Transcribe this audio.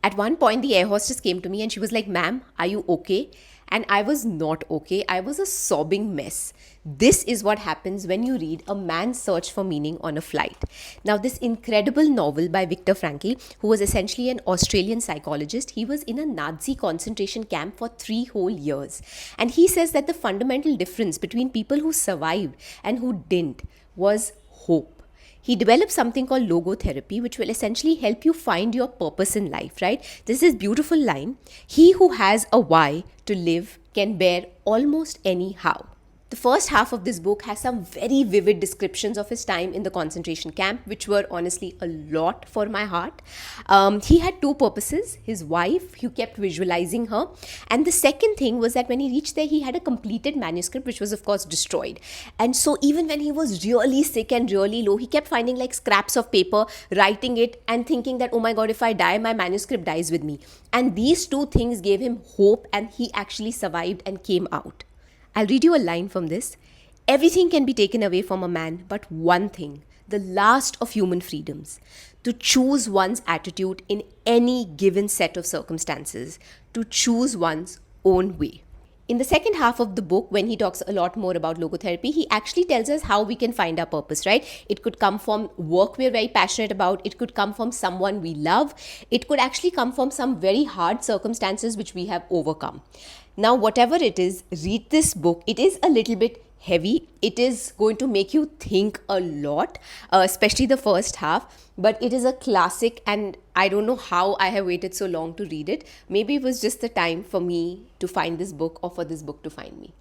At one point, the air hostess came to me and she was like, "Ma'am, are you okay?" And I was not okay. I was a sobbing mess. This is what happens when you read A Man's Search for Meaning on a Flight. Now, this incredible novel by Viktor Frankl, who was essentially an Australian psychologist, he was in a Nazi concentration camp for 3 whole years. And he says that the fundamental difference between people who survived and who didn't was hope. He developed something called logotherapy, which will essentially help you find your purpose in life, right? This is beautiful line. He who has a why to live can bear almost any how. The first half of this book has some very vivid descriptions of his time in the concentration camp, which were honestly a lot for my heart. He had two purposes: his wife, he kept visualizing her, and the second thing was that when he reached there, he had a completed manuscript, which was, of course, destroyed. And so, even when he was really sick and really low, he kept finding like scraps of paper, writing it, and thinking that, oh my God, if I die, my manuscript dies with me. And these two things gave him hope, and he actually survived and came out. I'll read you a line from this. Everything can be taken away from a man, but one thing, the last of human freedoms, to choose one's attitude in any given set of circumstances, to choose one's own way. In the second half of the book, when he talks a lot more about logotherapy, he actually tells us how we can find our purpose, right? It could come from work we're very passionate about. It could come from someone we love. It could actually come from some very hard circumstances which we have overcome. Now, whatever it is, read this book. It is a little bit heavy. It is going to make you think a lot, especially the first half. But it is a classic, and I don't know how I have waited so long to read it. Maybe it was just the time for me to find this book, or for this book to find me.